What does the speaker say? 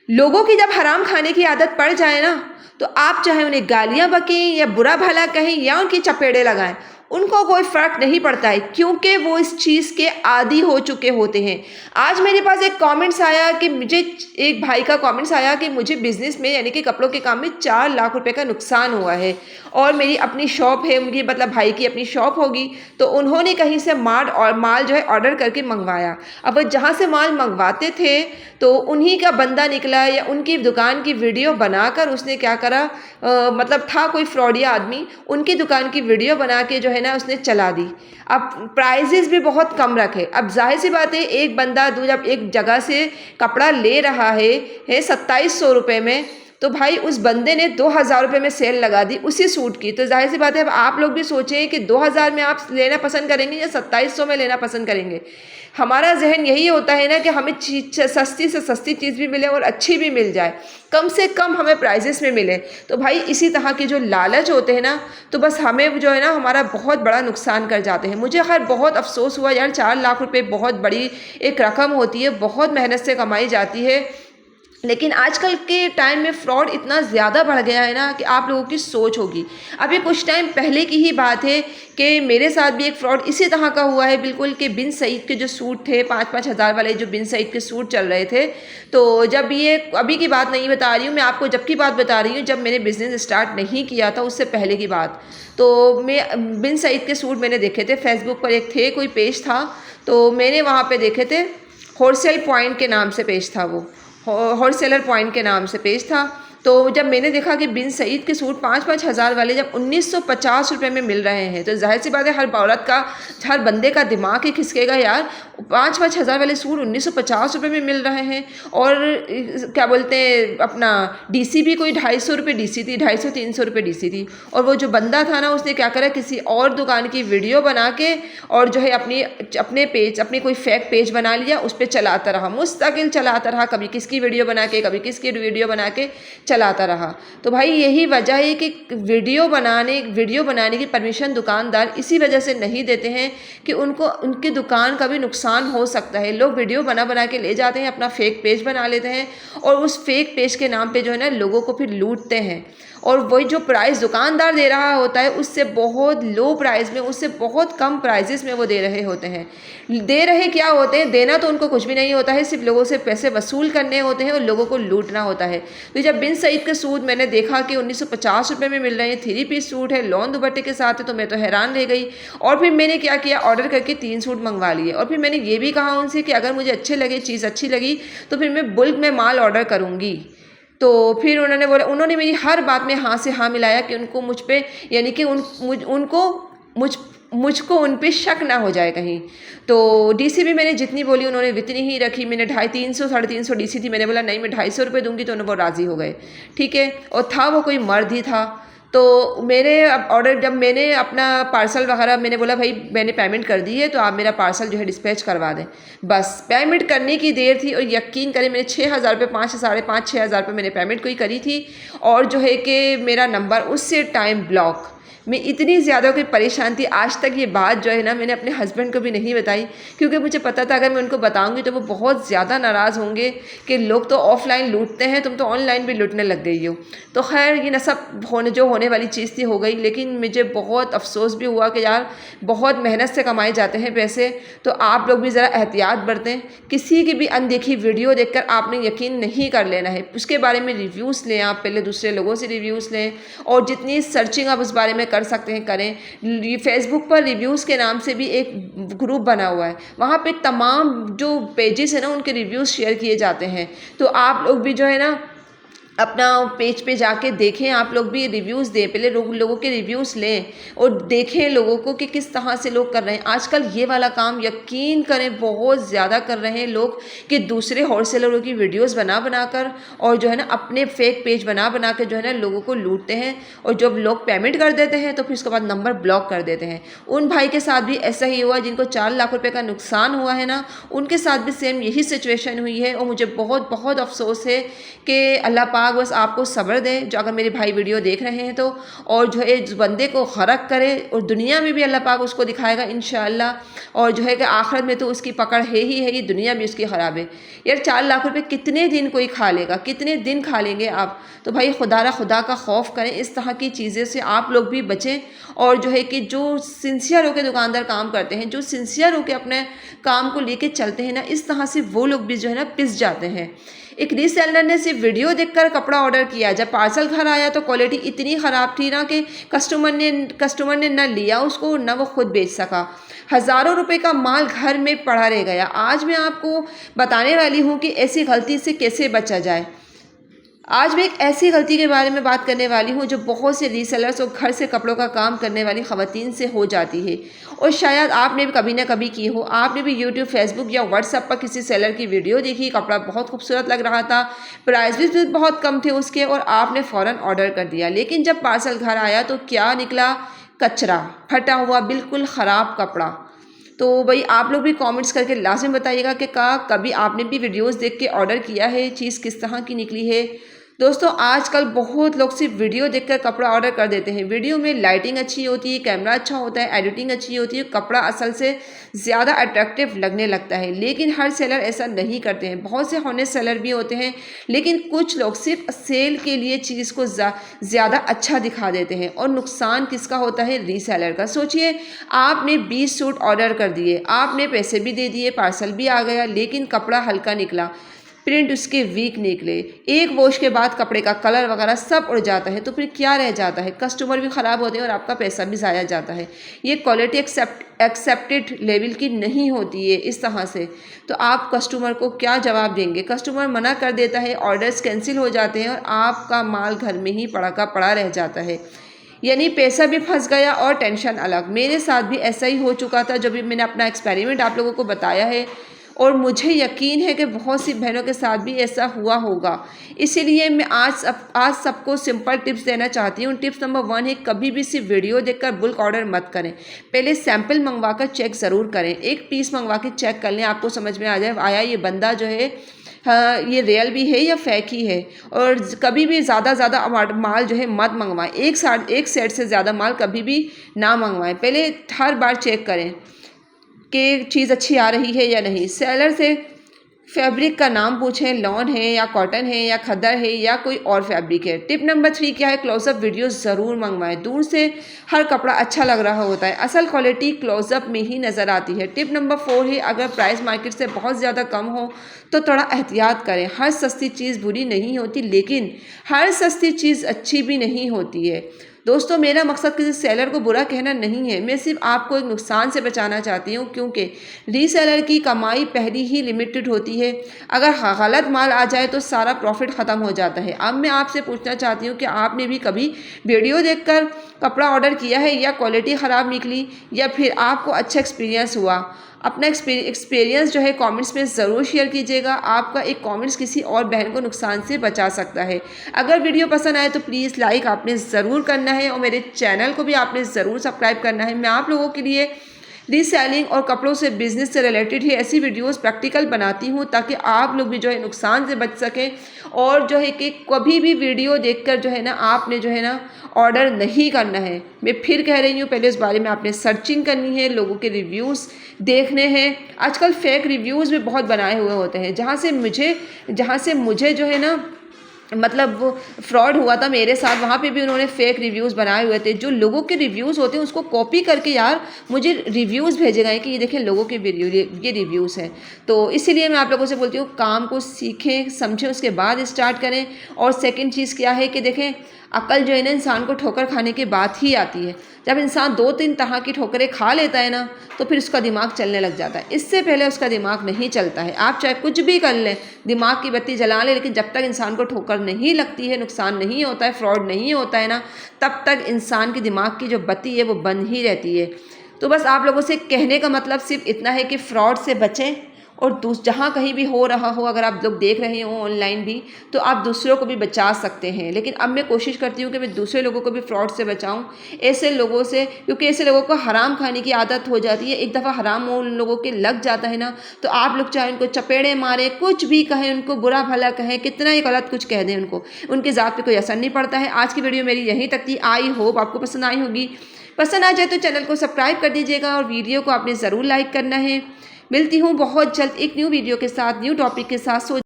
लोगों की जब हराम खाने की आदत पड़ जाए ना, तो आप चाहे उन्हें गालियाँ बकें या बुरा भला कहें या उनकी चपेड़े लगाएँ, उनको कोई फ़र्क नहीं पड़ता है, क्योंकि वो इस चीज़ के आदी हो चुके होते हैं। आज मेरे पास एक कमेंट्स आया कि मुझे एक भाई का कमेंट्स आया कि मुझे बिज़नेस में यानी कि कपड़ों के काम में 4 लाख रुपए का नुकसान हुआ है और मेरी अपनी शॉप है, उनकी मतलब भाई की अपनी शॉप होगी, तो उन्होंने कहीं से माल जो है ऑर्डर करके मँगवाया। अब वो जहाँ से माल मँगवाते थे, तो उन्हीं का बंदा निकला या उनकी दुकान की वीडियो बनाकर उसने क्या करा, मतलब था कोई फ्रॉडिया आदमी, उनकी दुकान की वीडियो बना के जो है ना उसने चला दी। अब प्राइजेस भी बहुत कम रखे। अब जाहिर सी बात है, एक बंदा जब एक जगह से कपड़ा ले रहा है 2700 रुपये में, तो भाई उस बंदे ने 2000 रुपये में सेल लगा दी उसी सूट की। तो जाहिर सी बात है, अब आप लोग भी सोचें कि 2000 में आप लेना पसंद करेंगे या 2700 में लेना पसंद करेंगे। हमारा जहन यही होता है ना कि हमें सस्ती से सस्ती चीज़ भी मिले और अच्छी भी मिल जाए, कम से कम हमें प्राइजेस में मिले। तो भाई इसी तरह के जो लालच होते हैं ना, तो बस हमें जो है ना हमारा बहुत बड़ा नुकसान कर जाते हैं। मुझे खैर बहुत अफसोस हुआ यार, 4 लाख रुपए बहुत बड़ी एक रकम होती है, बहुत मेहनत से कमाई जाती है, लेकिन आजकल के टाइम में फ्रॉड इतना ज़्यादा बढ़ गया है ना कि आप लोगों की सोच होगी। अभी कुछ टाइम पहले की ही बात है कि मेरे साथ भी एक फ्रॉड इसी तरह का हुआ है बिल्कुल, कि बिन सईद के जो सूट थे 5-5 हज़ार वाले, जो बिन सईद के सूट चल रहे थे, तो जब ये अभी की बात नहीं बता रही हूँ मैं आपको, जब की बात बता रही हूँ जब मैंने बिज़नेस स्टार्ट नहीं किया था उससे पहले की बात। तो मैं बिन सईद के सूट मैंने देखे थे फेसबुक पर, एक थे कोई पेज था, तो मैंने वहाँ पर देखे थे, होलसेल पॉइंट के नाम से पेज था वो, होलसेलर पॉइंट के नाम से पेज था। तो जब मैंने देखा कि बिन सईद के सूट 5-5 हज़ार वाले जब 1950 रुपये में मिल रहे हैं, तो जाहिर सी बात है हर औरत का, हर बंदे का दिमाग ही खिसकेगा यार, 5-5 हज़ार वाले सूट 1950 रुपये में मिल रहे हैं। और क्या बोलते हैं अपना डीसी भी कोई 250 रुपये डीसी थी, 250-300 रुपये डीसी थी। और वो जो बंदा था ना, उसने क्या करा, किसी और दुकान की वीडियो बना के और जो है अपने पेज, अपनी कोई फेक पेज बना लिया, उस पर चलाता रहा, मुस्तकिल चलाता रहा, कभी किसकी वीडियो बना के कभी किसकी वीडियो बना के चलाता रहा। तो भाई यही वजह है कि वीडियो बनाने की परमिशन दुकानदार इसी वजह से नहीं देते हैं कि उनको उनकी दुकान का भी नुकसान हो सकता है। लोग वीडियो बना के ले जाते हैं, अपना फेक पेज बना लेते हैं और उस फेक पेज के नाम पे जो है ना लोगों को फिर लूटते हैं। और वही जो प्राइस दुकानदार दे रहा होता है उससे बहुत लो प्राइस में, उससे बहुत कम प्राइजेस में वो दे रहे होते हैं। दे रहे क्या होते हैं, देना तो उनको कुछ भी नहीं होता है, सिर्फ लोगों से पैसे वसूल करने होते हैं और लोगों को लूटना होता है। तो जब बिन सईद के सूट मैंने देखा कि 1950 रुपये में मिल रहे हैं, 3 पीस सूट है, लॉन दुपट्टे के साथ है, तो मैं तो हैरान रह गई। और फिर मैंने क्या किया, ऑर्डर करके 3 सूट मंगवा लिए। और फिर मैंने ये भी कहा उनसे कि अगर मुझे अच्छे लगे, चीज़ अच्छी लगी, तो फिर मैं बुल्क में माल ऑर्डर करूँगी। तो फिर उन्होंने मेरी हर बात में हाँ से हाँ मिलाया कि उनको मुझ पे, यानी कि मुझको उन पे शक ना हो जाए कहीं। तो डीसी भी मैंने जितनी बोली उन्होंने उतनी ही रखी। मैंने 350-350 डीसी थी, मैंने बोला नहीं मैं 250 रुपये दूंगी, तो उन्होंने वो राज़ी हो गए, ठीक है। और था वो कोई मर्द ही था। तो मेरे ऑर्डर, जब मैंने अपना पार्सल वगैरह, मैंने बोला भाई मैंने पेमेंट कर दी है, तो आप मेरा पार्सल जो है डिस्पैच करवा दें। बस पेमेंट करने की देर थी और यकीन करें मैंने 6,000 रुपये, 5,500-6,000 रुपये मैंने पेमेंट कोई करी थी, और जो है कि मेरा नंबर उसी टाइम ब्लॉक। मैं इतनी ज़्यादा कोई परेशान थी, आज तक ये बात जो है ना मैंने अपने हस्बैंड को भी नहीं बताई, क्योंकि मुझे पता था अगर मैं उनको बताऊंगी तो वो बहुत ज़्यादा नाराज़ होंगे कि लोग तो ऑफलाइन लूटते हैं, तुम तो ऑनलाइन भी लूटने लग गई हो। तो खैर ये ना सब होने वाली चीज़ थी, हो गई। लेकिन मुझे बहुत अफसोस भी हुआ कि यार बहुत मेहनत से कमाए जाते हैं पैसे, तो आप लोग भी ज़रा एहतियात बरतें। किसी की भी अनदेखी वीडियो देखकर आपने यकीन नहीं कर लेना है, उसके बारे में रिव्यूज़ लें, आप पहले दूसरे लोगों से रिव्यूज़ लें, और जितनी सर्चिंग आप उस बारे में कर सकते हैं करें। फेसबुक पर रिव्यूज़ के नाम से भी एक ग्रुप बना हुआ है, वहाँ पे तमाम जो पेजेस है ना उनके रिव्यूज़ शेयर किए जाते हैं। तो आप लोग भी जो है ना अपना पेज पे जाके देखें, आप लोग भी रिव्यूज़ दें, पहले लोगों के रिव्यूज़ लें और देखें लोगों को कि किस तरह से लोग कर रहे हैं। आजकल ये वाला काम यकीन करें बहुत ज़्यादा कर रहे हैं लोग, कि दूसरे होलसेलरों की वीडियोस बना कर और जो है ना अपने फेक पेज बना के जो है ना लोगों को लूटते हैं। और जब लोग पेमेंट कर देते हैं तो फिर उसके बाद नंबर ब्लॉक कर देते हैं। उन भाई के साथ भी ऐसा ही हुआ जिनको 4 लाख रुपये का नुकसान हुआ है ना, उनके साथ भी सेम यही सिचुएशन हुई है। और मुझे बहुत बहुत अफसोस है कि अल्लाह पाक पाक बस आपको सब्र दे, जो अगर मेरे भाई वीडियो देख रहे हैं तो, और जो है इस बंदे को ग़रक करे और दुनिया में भी अल्लाह पाक उसको दिखाएगा इंशाअल्लाह, और जो है कि आखिरत में तो उसकी पकड़ है ही है, दुनिया भी उसकी ख़राब है। यार 4 लाख रुपए कितने दिन कोई खा लेगा, कितने दिन खा लेंगे आप? तो भाई खुदा का खौफ करें, इस तरह की चीज़ें से आप लोग भी बचें। और जो है कि जो सिंसियर होकर दुकानदार काम करते हैं, जो सिंसियर होकर अपने काम को लेके चलते हैं ना, इस तरह से वो लोग भी जो है ना पिस जाते हैं। एक रीसेलर ने सिर्फ वीडियो देखकर कपड़ा ऑर्डर किया, जब पार्सल घर आया तो क्वालिटी इतनी ख़राब थी ना कि कस्टमर ने ना लिया उसको, ना वो खुद बेच सका। हज़ारों रुपए का माल घर में पड़ा रह गया। आज मैं आपको बताने वाली हूँ कि ऐसी गलती से कैसे बचा जाए। आज मैं एक ऐसी गलती के बारे में बात करने वाली हूँ जो बहुत से रीसेलर्स और घर से कपड़ों का काम करने वाली ख़वातीन से हो जाती है, और शायद आपने भी कभी ना कभी की हो। आपने भी यूट्यूब, फेसबुक या व्हाट्सएप पर किसी सेलर की वीडियो देखी, कपड़ा बहुत खूबसूरत लग रहा था, प्राइस भी बहुत कम थे उसके, और आपने फ़ौरन ऑर्डर कर दिया। लेकिन जब पार्सल घर आया तो क्या निकला? कचरा, फटा हुआ, बिल्कुल ख़राब कपड़ा। तो भाई आप लोग भी कमेंट्स करके लाज़िम बताइएगा कि कभी आपने भी वीडियोस देख के ऑर्डर किया है, चीज़ किस तरह की निकली है। दोस्तों आजकल बहुत लोग सिर्फ वीडियो देखकर कपड़ा ऑर्डर कर देते हैं। वीडियो में लाइटिंग अच्छी होती है, कैमरा अच्छा होता है, एडिटिंग अच्छी होती है, कपड़ा असल से ज़्यादा अट्रैक्टिव लगने लगता है। लेकिन हर सेलर ऐसा नहीं करते हैं। बहुत से हॉनेस्ट सेलर भी होते हैं, लेकिन कुछ लोग सिर्फ सेल के लिए चीज़ को ज़्यादा अच्छा दिखा देते हैं, और नुकसान किसका होता है? रीसेलर का। सोचिए, आपने 20 सूट ऑर्डर कर दिए, आपने पैसे भी दे दिए, पार्सल भी आ गया, लेकिन कपड़ा हल्का निकला, प्रिंट उसके वीक निकले, एक वॉश के बाद कपड़े का कलर वगैरह सब उड़ जाता है, तो फिर क्या रह जाता है? कस्टमर भी ख़राब होते हैं और आपका पैसा भी ज़ाया जाता है। ये क्वालिटी एक्सेप्टेड लेवल की नहीं होती है इस तरह से। तो आप कस्टमर को क्या जवाब देंगे? कस्टमर मना कर देता है, ऑर्डर्स कैंसिल हो जाते हैं, और आपका माल घर में ही पड़ा का पड़ा रह जाता है। यानी पैसा भी फंस गया और टेंशन अलग। मेरे साथ भी ऐसा ही हो चुका था, जब भी मैंने अपना एक्सपेरिमेंट आप लोगों को बताया है, और मुझे यकीन है कि बहुत सी बहनों के साथ भी ऐसा हुआ होगा। इसीलिए मैं आज सबको सिंपल टिप्स देना चाहती हूँ। टिप्स नंबर 1 है, कभी भी सिर्फ वीडियो देखकर बुल्क ऑर्डर मत करें। पहले सैंपल मंगवा कर चेक ज़रूर करें। एक पीस मंगवा के चेक कर लें, आपको समझ में आ जाए आया ये बंदा जो है, हाँ, ये रियल भी है या फेक ही है। और कभी भी ज़्यादा माल जो है मत मंगवाएं। एक सेट से ज़्यादा माल कभी भी ना मंगवाएं। पहले हर बार चेक करें कि चीज़ अच्छी आ रही है या नहीं। सेलर से फैब्रिक का नाम पूछें, लॉन है या कॉटन है या खद्दर है या कोई और फैब्रिक है। टिप नंबर 3 क्या है? क्लोजअप वीडियो ज़रूर मंगवाएं। दूर से हर कपड़ा अच्छा लग रहा होता है, असल क्वालिटी क्लोजअप में ही नज़र आती है। टिप नंबर 4 है, अगर प्राइस मार्केट से बहुत ज़्यादा कम हो तो थोड़ा एहतियात करें। हर सस्ती चीज़ बुरी नहीं होती, लेकिन हर सस्ती चीज़ अच्छी भी नहीं होती है। दोस्तों मेरा मकसद किसी सेलर को बुरा कहना नहीं है, मैं सिर्फ आपको एक नुकसान से बचाना चाहती हूँ, क्योंकि रीसेलर की कमाई पहली ही लिमिटेड होती है। अगर गलत माल आ जाए तो सारा प्रॉफिट ख़त्म हो जाता है। अब मैं आपसे पूछना चाहती हूँ कि आपने भी कभी वीडियो देखकर कपड़ा ऑर्डर किया है, या क्वालिटी ख़राब निकली, या फिर आपको अच्छा एक्सपीरियंस हुआ? अपना एक्सपीरियंस जो है कमेंट्स में ज़रूर शेयर कीजिएगा। आपका एक कमेंट्स किसी और बहन को नुकसान से बचा सकता है। अगर वीडियो पसंद आए तो प्लीज़ लाइक आपने ज़रूर करना है, और मेरे चैनल को भी आपने ज़रूर सब्सक्राइब करना है। मैं आप लोगों के लिए रीसेलिंग और कपड़ों से बिज़नेस से रिलेटेड ही ऐसी वीडियोस प्रैक्टिकल बनाती हूँ, ताकि आप लोग भी जो है नुकसान से बच सकें। और जो है कि कभी भी वीडियो देखकर जो है ना, आपने जो है ना ऑर्डर नहीं करना है। मैं फिर कह रही हूँ, पहले इस बारे में आपने सर्चिंग करनी है, लोगों के रिव्यूज़ देखने हैं। आजकल फेक रिव्यूज़ भी बहुत बनाए हुए होते हैं, जहाँ से मुझे जो है ना, मतलब वो फ्रॉड हुआ था मेरे साथ, वहाँ पे भी उन्होंने फेक रिव्यूज़ बनाए हुए थे। जो लोगों के रिव्यूज़ होते हैं उसको कॉपी करके यार मुझे रिव्यूज़ भेजे गए कि ये देखें लोगों के ये रिव्यूज़ हैं। तो इसीलिए मैं आप लोगों से बोलती हूँ, काम को सीखें, समझें, उसके बाद स्टार्ट करें। और सेकंड चीज़ क्या है कि देखें, अकल जो है ना इंसान को ठोकर खाने के बाद ही आती है। जब इंसान 2-3 तरह की ठोकरें खा लेता है ना, तो फिर उसका दिमाग चलने लग जाता है। इससे पहले उसका दिमाग नहीं चलता है। आप चाहे कुछ भी कर लें, दिमाग की बत्ती जला लें, लेकिन जब तक इंसान को ठोकर नहीं लगती है, नुकसान नहीं होता है, फ्रॉड नहीं होता है ना, तब तक इंसान की दिमाग की जो बत्ती है वो बंद ही रहती है। तो बस आप लोगों से कहने का मतलब सिर्फ इतना है कि फ्रॉड से बचें, और जहाँ कहीं भी हो रहा हो, अगर आप लोग देख रहे हो ऑनलाइन भी, तो आप दूसरों को भी बचा सकते हैं। लेकिन अब मैं कोशिश करती हूँ कि मैं दूसरे लोगों को भी फ्रॉड से बचाऊँ, ऐसे लोगों से, क्योंकि ऐसे लोगों को हराम खाने की आदत हो जाती है। एक दफ़ा हराम उन लोगों के लग जाता है ना, तो आप लोग चाहे उनको चपेड़े मारें, कुछ भी कहें, उनको बुरा भला कहें, कितना ही गलत कुछ कह दें उनको, उनकी ज़ात पे कोई असर नहीं पड़ता है। आज की वीडियो मेरी यहीं तक थी। आई होप आपको पसंद आई होगी। पसंद आ जाए तो चैनल को सब्सक्राइब कर दीजिएगा और वीडियो को आपने ज़रूर लाइक करना है। मिलती हूँ बहुत जल्द एक न्यू वीडियो के साथ, न्यू टॉपिक के साथ।